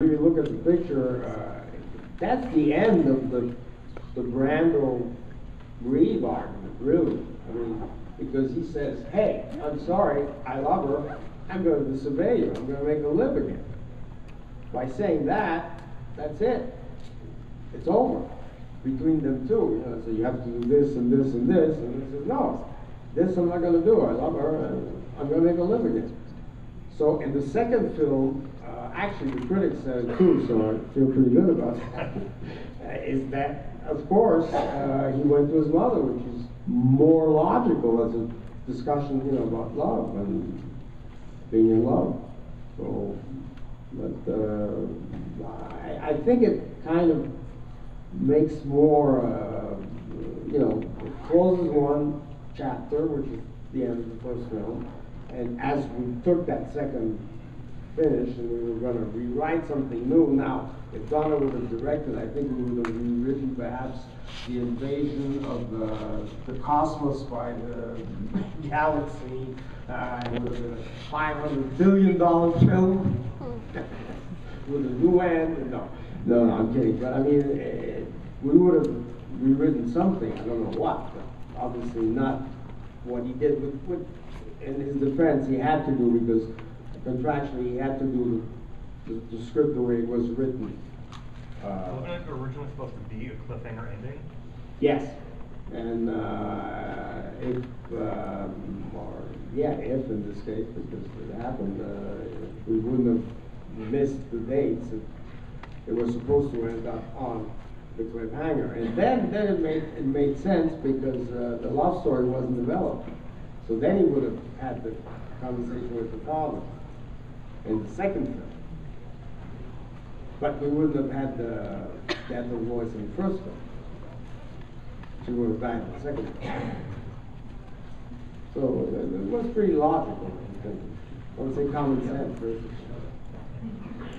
If you look at the picture, that's the end of the Brandel Reeve argument, really. I mean, because he says, hey, I'm sorry, I love her, I'm going to disobey you, I'm going to make her live again. By saying that, that's it. It's over between them two. You know, so you have to do this and this and this, and he says, no, this I'm not going to do. I love her, and I'm going to make her live again. So in the second film, actually the critics said too, so I feel pretty good about that, is that, of course, he went to his mother, which is more logical as a discussion, you know, about love and being in love. So, but I think it kind of makes more, you know, it closes one chapter, which is the end of the first film, and as we took that second finish and we were going to rewrite something new. Now, if Donna would have directed, I think we would have rewritten perhaps the invasion of the cosmos by the galaxy. It would have been a $500 billion film with a new end. No, I'm kidding. But I mean, we would have rewritten something. I don't know what. But obviously not what he did. In his defense, he had to do because contractually, he had to do the script the way it was written. Wasn't it originally supposed to be a cliffhanger ending? Yes, and if in this case, because it happened, we wouldn't have missed the dates. It was supposed to end up on the cliffhanger, and then it made sense because the love story wasn't developed. So then he would have had the conversation with the father in the second film. But we wouldn't have had the voice in the first film. She would have died in the second film. So it was pretty logical. I would say common sense.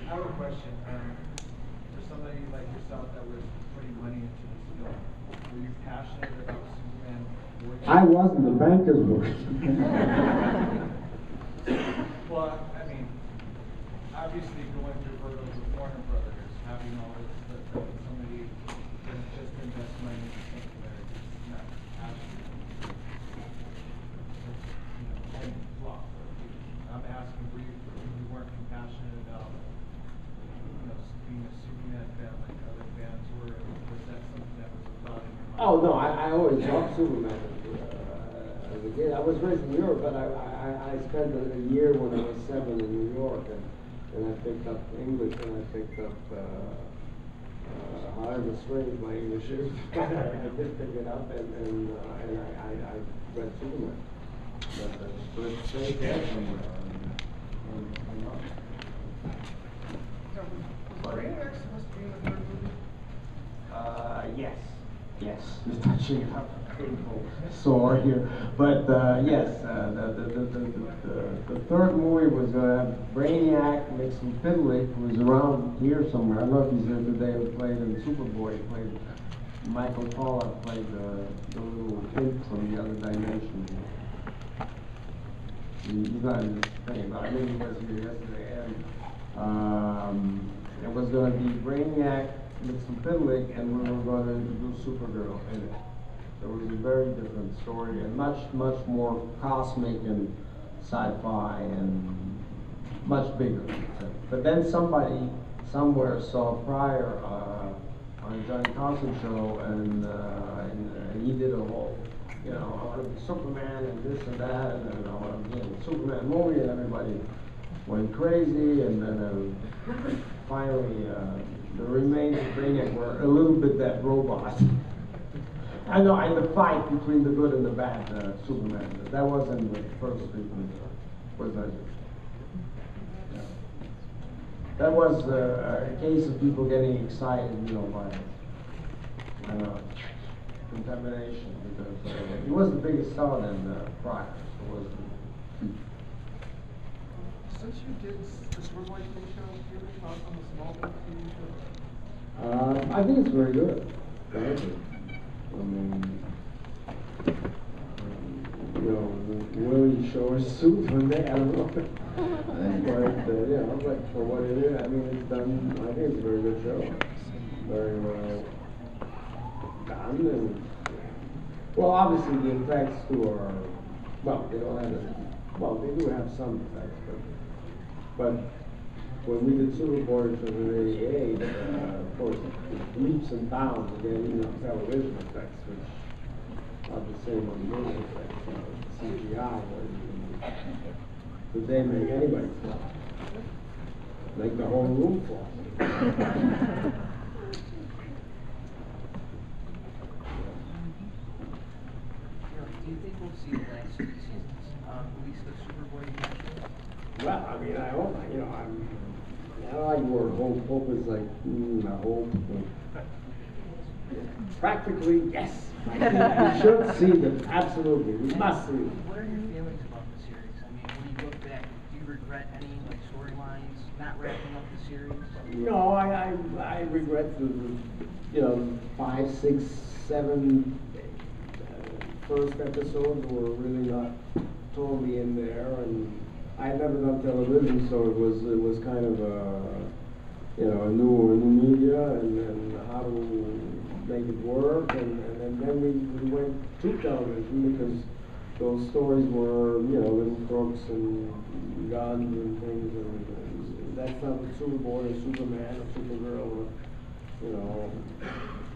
I have a question. For somebody like yourself that was putting money into this film, were you passionate about Superman? I wasn't, the bankers were. Well, I mean, obviously going through hurdles with Warner Brothers, having all this stuff, that somebody can just invest money into something that is not passionate. And flop. I'm asking, were you weren't compassionate about, being a Superman fan like other fans were? Was that something that was a thought in your mind? Oh no, I always loved Superman. As a kid, I was raised in Europe, but I spent a year when I was 7 in New York, and I picked up English, and I picked up however strange my English is. I did pick it up, and I read Superman. But it's very passionate. Brainiac supposed to be in the third movie? Yes. Yes, you're touching a painful sore here. But yes, the third movie was Brainiac mixed with Fiddlick, who was around here somewhere. I don't know if he's here today, who played in Superboy. He played, Michael Pollack played the little kid from the other dimension. He's not in this thing, but I think he was here yesterday. And it was going to be Brainiac mixed with Fiddlick, and we were going to introduce Supergirl in it. So it was a very different story, and much more cosmic and sci-fi, and much bigger. But then somebody somewhere saw Pryor on Johnny Carson show, and he did a whole, I want to be Superman and this and that, and then I want to be in a Superman movie, and everybody went crazy, and then finally the remains of Brainiac were a little bit that robot. I know, and the fight between the good and the bad Superman. That wasn't the first treatment, was that? Yeah. That was a case of people getting excited, by contamination, because he was the biggest star in Pryor. Since you did the Superboy TV show, do you have any thoughts on the Smallville TV show? I think it's very good. Very good. I mean, willing to show his suit one day. I don't know. But but for what it is, I mean, it's done. I think it's a very good show. Very well done, and well, obviously the effects too are well. They don't have well, they do have some effects, but when we did Super Bowl in 1988, of course, it leaps and bounds again, television effects, which are the same on the movie effects, CGI. But they make anybody fall, make the whole room fall. Do you think we'll see the last 3 seasons, at least the Super Bowl eventually? Well, I mean, I hope, I don't like the word hope. Hope is like, I hope. Practically, yes. I think we should see them, absolutely. We must see them. What are your feelings about the series? I mean, when you look back, do you regret any like storylines not wrapping up the series? No, I regret the 5, 6, 7 first episodes were really not totally in there, and I had never done television, so it was kind of a new media, and how to make it work, and then we went to television because those stories were little crooks and guns and things, and that's not what Superboy or Superman or Supergirl,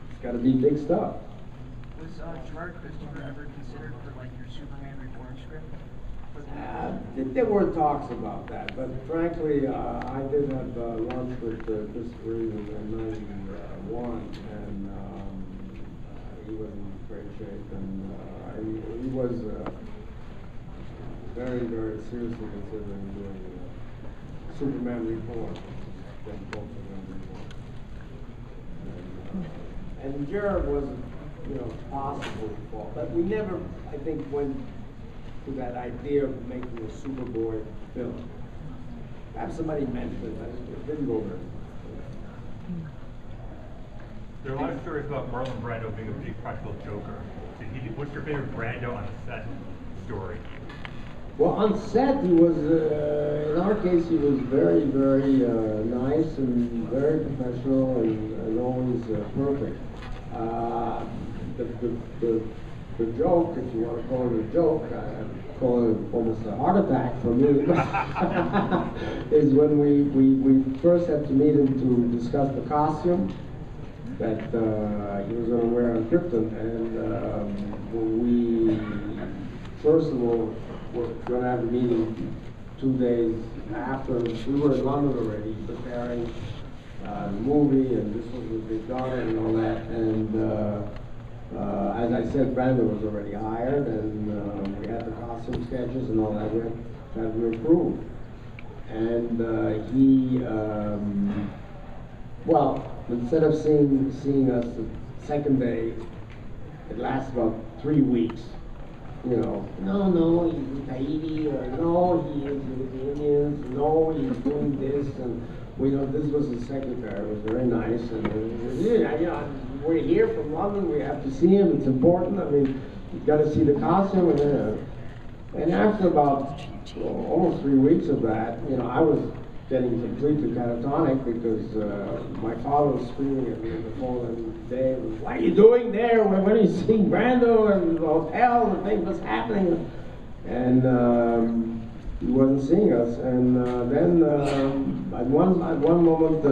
it's got to be big stuff. Was Gerard Christopher ever considered for like your Superman Reborn script? There were talks about that, but frankly, I did have lunch with Christopher Reeve in '91, and he was in great shape, and he was very, very seriously considering doing Superman Reborn, then both of them Reborn. And Gerard wasn't, possible for, but we never, I think, went to that idea of making a Superboy film. Perhaps somebody mentioned it, but it didn't go very well. There are a lot of stories about Marlon Brando being a big practical joker. What's your favorite Brando on the set story? Well, on set, he was, in our case, he was very, very nice and very professional and always perfect. The joke, if you want to call it a joke, I call it almost a heart attack for me, is when we first had to meet him to discuss the costume that he was going to wear on Krypton, and we, first of all, were going to have a meeting 2 days after. We were in London already preparing the movie, and this was with Big Daughter and all that, and as I said, Brando was already hired, and we had the costume sketches and all that that were approved. And he, well, instead of seeing us the second day, it lasted about 3 weeks. No, he's in Tahiti, or no, he is with the Indians, no, he's doing this, and this was his secretary. It was very nice, and we're here from London. We have to see him. It's important. I mean, you've got to see the costume, and after about almost 3 weeks of that, I was getting completely catatonic because my father was screaming at me on the phone every day. What are you doing there? When are you seeing Brando and the hotel? The thing was happening, and he wasn't seeing us. And then at one moment,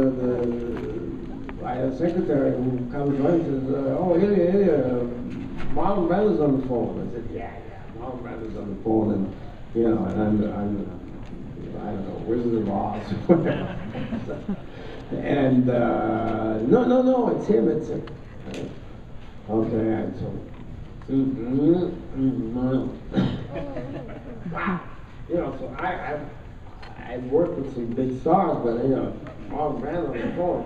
I had a secretary who comes running and says, "Oh, Ilya, Marlon Brando's on the phone." I said, "Yeah, Marlon Brando's on the phone," and and I'm I don't know, Wizard of Oz, or whatever. And no, it's him. Okay, I told him. Wow. So I worked with some big stars, but Marlon Brando on the phone.